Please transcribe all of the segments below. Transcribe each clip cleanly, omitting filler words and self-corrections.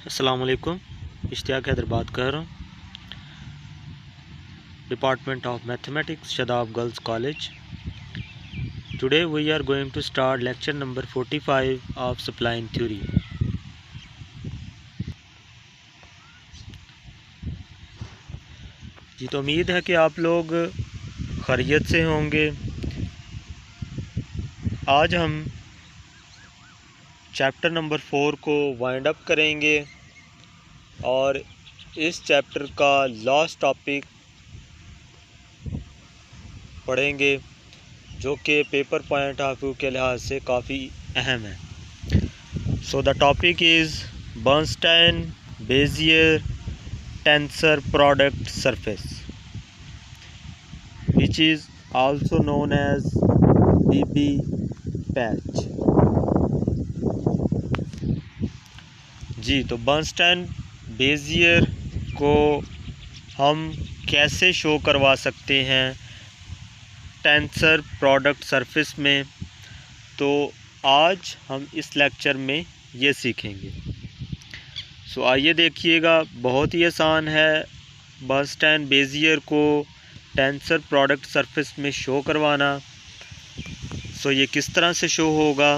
अस्सलाम वालेकुम। इश्तियाक हैदर बात कर रहा हूँ, department of mathematics, Shadab girls college. Today we are going to start lecture number 45 of supplying theory. जी, तो उम्मीद है कि आप लोग खैरियत से होंगे। आज हम चैप्टर नंबर 4 को वाइंड अप करेंगे और इस चैप्टर का लास्ट टॉपिक पढ़ेंगे जो कि पेपर पॉइंट ऑफ व्यू के लिहाज से काफ़ी अहम है। So the topic is Bernstein Bezier tensor product surface, which is also known as BB patch. जी, तो बर्नस्टाइन बेजियर को हम कैसे शो करवा सकते हैं टेंसर प्रोडक्ट सरफेस में, तो आज हम इस लेक्चर में ये सीखेंगे। सो आइए देखिएगा, बहुत ही आसान है बर्नस्टाइन बेजियर को टेंसर प्रोडक्ट सरफेस में शो करवाना। सो ये किस तरह से शो होगा,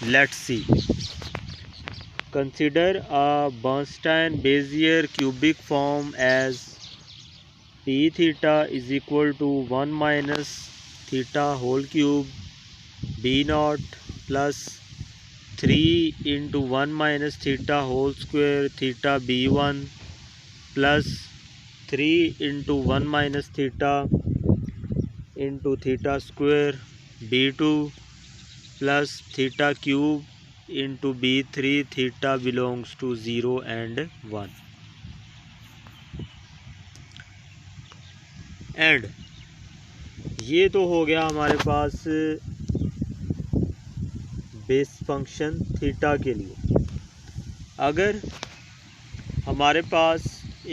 let's see. Consider a Bernstein Bezier cubic form as p theta is equal to 1 minus theta whole cube b naught plus 3 into 1 minus theta whole square theta b1 plus 3 into 1 minus theta into theta square b2 plus theta cube into b3 theta belongs to 0 and 1 and ये तो हो गया हमारे पास base function theta के लिए। अगर हमारे पास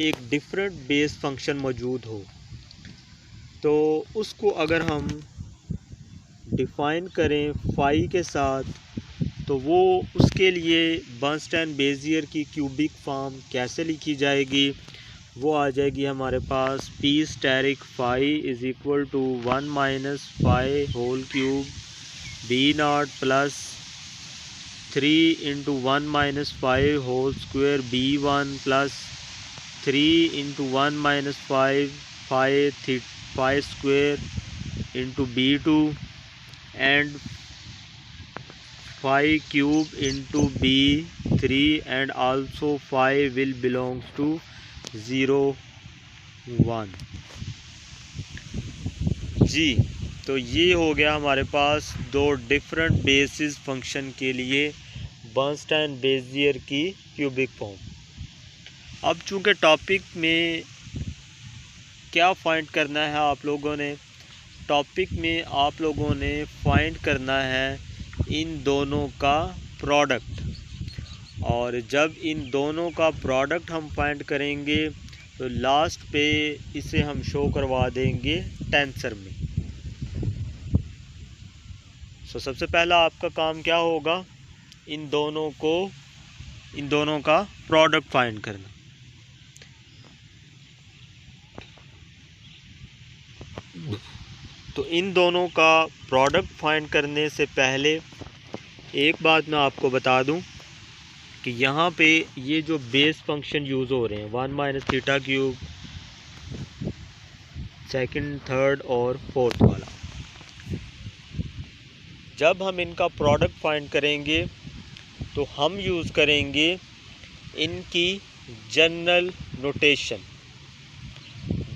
एक डिफरेंट बेस फंक्शन मौजूद हो तो उसको अगर हम डिफ़ाइन करें फाई के साथ, तो वो उसके लिए बर्नस्टाइन बेजियर की क्यूबिक फॉर्म कैसे लिखी जाएगी, वो आ जाएगी हमारे पास p asterisk phi is equal to 1 minus phi whole cube b naught plus 3 into 1 minus five whole square b1 plus 3 into 1 minus five square into b2 and five cube into b3 and also five will belongs to 0 1। जी, तो ये हो गया हमारे पास दो different basis function के लिए Bernstein Bezier की क्यूबिक फॉर्म। अब चूंकि टॉपिक में क्या फाइंड करना है, आप लोगों ने टॉपिक में आप लोगों ने फाइंड करना है इन दोनों का प्रोडक्ट, और जब इन दोनों का प्रोडक्ट हम फाइंड करेंगे तो लास्ट पे इसे हम शो करवा देंगे टेंसर में। सो सबसे पहला आपका काम क्या होगा, इन दोनों का प्रोडक्ट फाइंड करना। तो इन दोनों का प्रोडक्ट फाइंड करने से पहले एक बात मैं आपको बता दूं कि यहाँ पे ये जो बेस फंक्शन यूज़ हो रहे हैं 1 minus theta cube, second, third और फोर्थ वाला, जब हम इनका प्रोडक्ट फाइंड करेंगे तो हम यूज़ करेंगे इनकी जनरल नोटेशन।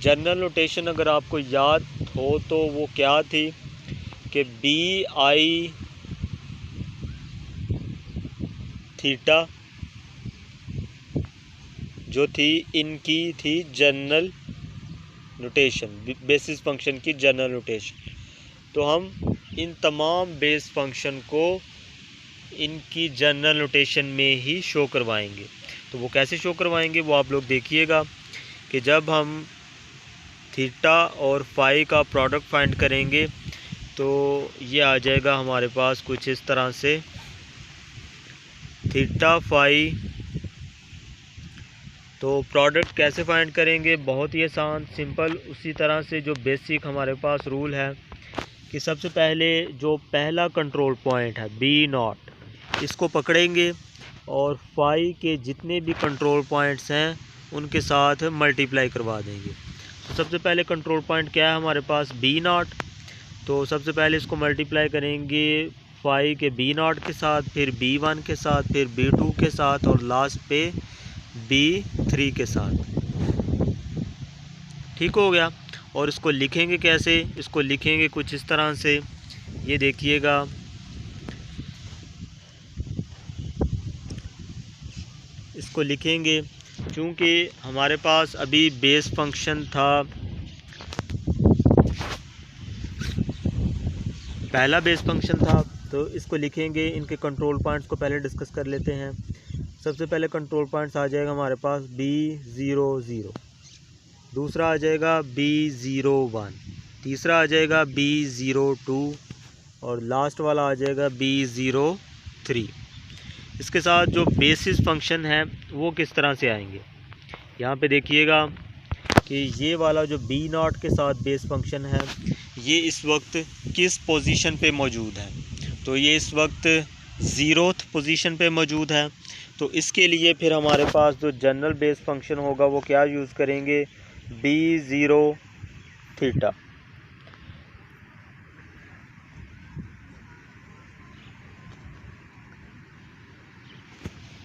जनरल नोटेशन अगर आपको याद हो तो वो क्या थी कि बी आई थीटा जो थी इनकी थी जनरल नोटेशन, बेसिस फंक्शन की जनरल नोटेशन। तो हम इन तमाम बेस फंक्शन को इनकी जनरल नोटेशन में ही शो करवाएंगे। तो वो कैसे शो करवाएंगे वो आप लोग देखिएगा कि जब हम थीटा और फाई का प्रोडक्ट फाइंड करेंगे तो ये आ जाएगा हमारे पास कुछ इस तरह से, थीटा फाई तो प्रोडक्ट कैसे फाइंड करेंगे, बहुत ही आसान सिंपल। उसी तरह से जो बेसिक हमारे पास रूल है कि सबसे पहले जो पहला कंट्रोल पॉइंट है B0, इसको पकड़ेंगे और फाई के जितने भी कंट्रोल पॉइंट्स हैं उनके साथ मल्टीप्लाई करवा देंगे। तो सबसे पहले कंट्रोल पॉइंट क्या है हमारे पास, B0। तो सबसे पहले इसको मल्टीप्लाई करेंगे फाई के B0 के साथ, फिर B1 के साथ, फिर B2 के साथ और लास्ट पे B3 के साथ। ठीक हो गया। और इसको लिखेंगे कैसे, इसको लिखेंगे कुछ इस तरह से, ये देखिएगा। इसको लिखेंगे क्योंकि हमारे पास अभी बेस फंक्शन था, पहला बेस फंक्शन था। तो इसको लिखेंगे, इनके कंट्रोल पॉइंट्स को पहले डिस्कस कर लेते हैं। सबसे पहले कंट्रोल पॉइंट्स आ जाएगा हमारे पास B00, दूसरा आ जाएगा B01, तीसरा आ जाएगा B02 और लास्ट वाला आ जाएगा B03। इसके साथ जो बेसिस फंक्शन है वो किस तरह से आएंगे, यहाँ पे देखिएगा कि ये वाला जो B0 के साथ बेस फंक्शन है ये इस वक्त किस पोजीशन पे मौजूद है। तो ये इस वक्त 0th पोजीशन पे मौजूद है। तो इसके लिए फिर हमारे पास जो जनरल बेस फंक्शन होगा वो क्या यूज़ करेंगे, B0 थीटा।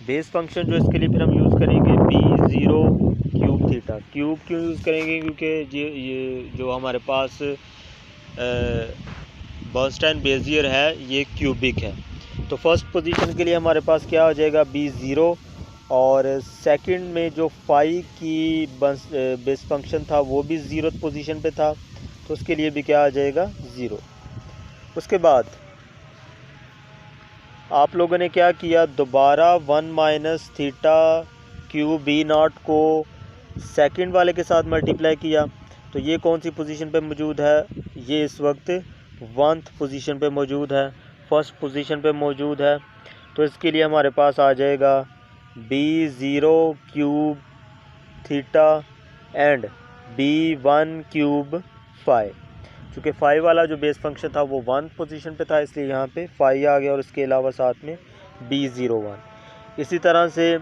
बेस फंक्शन जो इसके लिए फिर हम यूज़ करेंगे B0 क्यूब थीटा। क्यूब क्यों यूज़ करेंगे, क्योंकि ये जो हमारे पास बर्नस्टाइन बेजियर है ये क्यूबिक है। तो फर्स्ट पोजीशन के लिए हमारे पास क्या हो जाएगा B0, और सेकंड में जो फाई की बेस फंक्शन था वो भी 0th पोजीशन पे था, तो उसके लिए भी क्या आ जाएगा 0। उसके बाद आप लोगों ने क्या किया, दोबारा 1 माइनस थीटा क्यूब B0 को सेकंड वाले के साथ मल्टीप्लाई किया। तो ये कौन सी पोजीशन पे मौजूद है, ये इस वक्त 1th पोजीशन पे मौजूद है, फर्स्ट पोजीशन पे मौजूद है। तो इसके लिए हमारे पास आ जाएगा B0 cube theta and B1 cube phi. चूँकि फाई वाला जो बेस फंक्शन था वो 1th पोजीशन पे था, इसलिए यहाँ पे फाई आ गया और इसके अलावा साथ में B01। इसी तरह से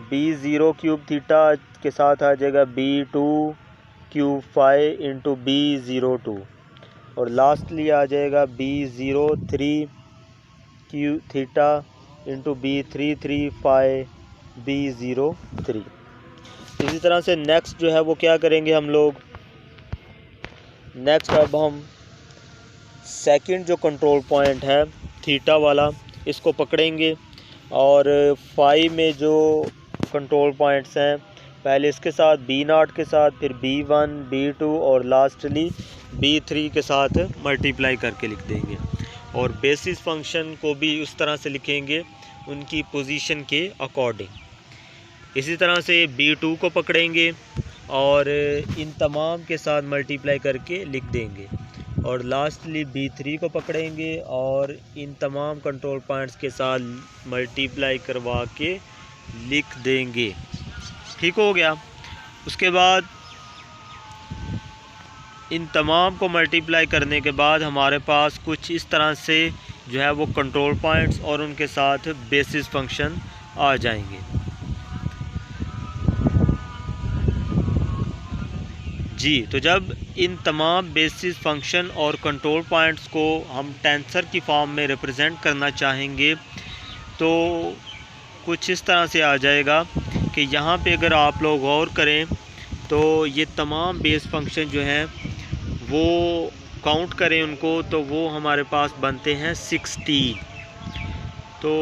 B0 क्यूब थीटा के साथ आ जाएगा B2 cube phi into B02 और लास्टली आ जाएगा B03 cube theta into B33 phi B03। इसी तरह से नेक्स्ट जो है वो क्या करेंगे हम लोग, नेक्स्ट अब हम सेकंड जो कंट्रोल पॉइंट है थीटा वाला इसको पकड़ेंगे और फाई में जो कंट्रोल पॉइंट्स हैं पहले इसके साथ B0 के साथ, फिर B1 B2 और लास्टली B3 के साथ मल्टीप्लाई करके लिख देंगे। और बेसिस फंक्शन को भी उस तरह से लिखेंगे उनकी पोजीशन के अकॉर्डिंग। इसी तरह से B2 को पकड़ेंगे और इन तमाम के साथ मल्टीप्लाई करके लिख देंगे और लास्टली B3 को पकड़ेंगे और इन तमाम कंट्रोल पॉइंट्स के साथ मल्टीप्लाई करवा के लिख देंगे। ठीक हो गया। उसके बाद इन तमाम को मल्टीप्लाई करने के बाद हमारे पास कुछ इस तरह से जो है वो कंट्रोल पॉइंट्स और उनके साथ बेसिस फंक्शन आ जाएंगे। जी, तो जब इन तमाम बेसिस फंक्शन और कंट्रोल पॉइंट्स को हम टेंसर की फॉर्म में रिप्रेजेंट करना चाहेंगे तो कुछ इस तरह से आ जाएगा कि यहाँ पे अगर आप लोग गौर करें तो ये तमाम बेस फंक्शन जो हैं वो काउंट करें उनको तो वो हमारे पास बनते हैं 16। तो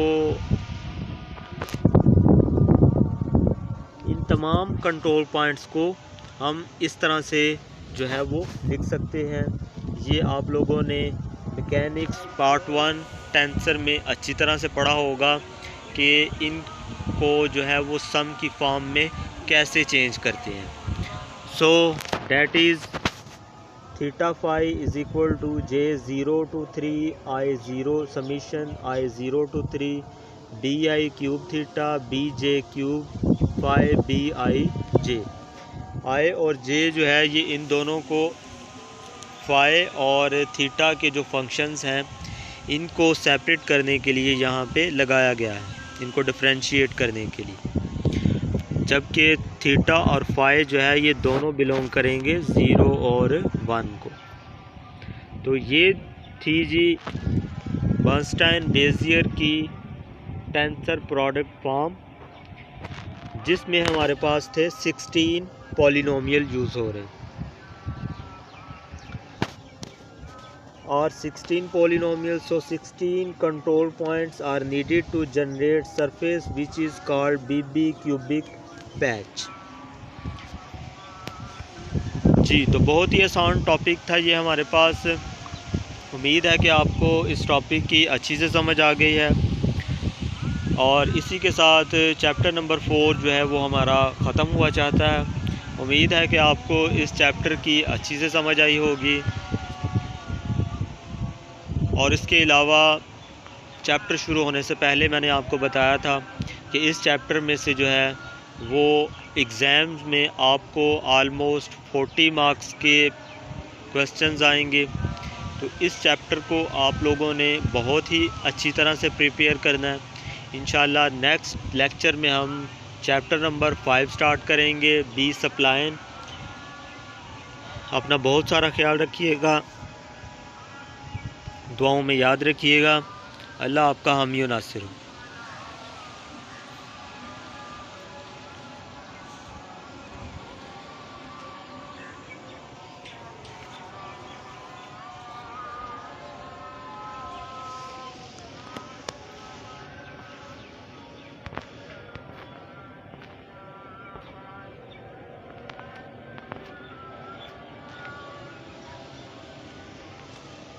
इन तमाम कंट्रोल पॉइंट्स को हम इस तरह से जो है वो लिख सकते हैं। ये आप लोगों ने मैकेनिक्स पार्ट 1 टेंसर में अच्छी तरह से पढ़ा होगा कि इनको जो है वो सम की फॉर्म में कैसे चेंज करते हैं। So that is theta phi is equal to J0 to 3 I0 summation I0 to 3 bi cube theta bj cube phi bi j। I और जे जो है ये इन दोनों को फाई और थीटा के जो फंक्शंस हैं इनको सेपरेट करने के लिए यहाँ पे लगाया गया है, इनको डिफरेंशिएट करने के लिए। जबकि थीटा और फाई जो है ये दोनों बिलोंग करेंगे 0 और 1 को। तो ये थी जी बर्नस्टाइन बेजियर की टेंसर प्रोडक्ट फॉर्म, जिसमें हमारे पास थे 16 पॉलिनोमियल यूज़ हो रहे और 16 polynomials, so 16 control points are needed to generate surface which is called BB cubic patch। जी तो बहुत ही आसान टॉपिक था ये हमारे पास। उम्मीद है कि आपको इस टॉपिक की अच्छी से समझ आ गई है और इसी के साथ चैप्टर नंबर 4 जो है वो हमारा ख़त्म हुआ चाहता है। उम्मीद है कि आपको इस चैप्टर की अच्छी से समझ आई होगी और इसके अलावा चैप्टर शुरू होने से पहले मैंने आपको बताया था कि इस चैप्टर में से जो है वो एग्ज़ाम्स में आपको आलमोस्ट 40 मार्क्स के क्वेश्चंस आएंगे। तो इस चैप्टर को आप लोगों ने बहुत ही अच्छी तरह से प्रिपेयर करना है। इंशाल्लाह नेक्स्ट लेक्चर में हम चैप्टर नंबर 5 स्टार्ट करेंगे, बी सप्लाइन। अपना बहुत सारा ख्याल रखिएगा, दुआओं में याद रखिएगा। अल्लाह आपका हामी व नासिर हो।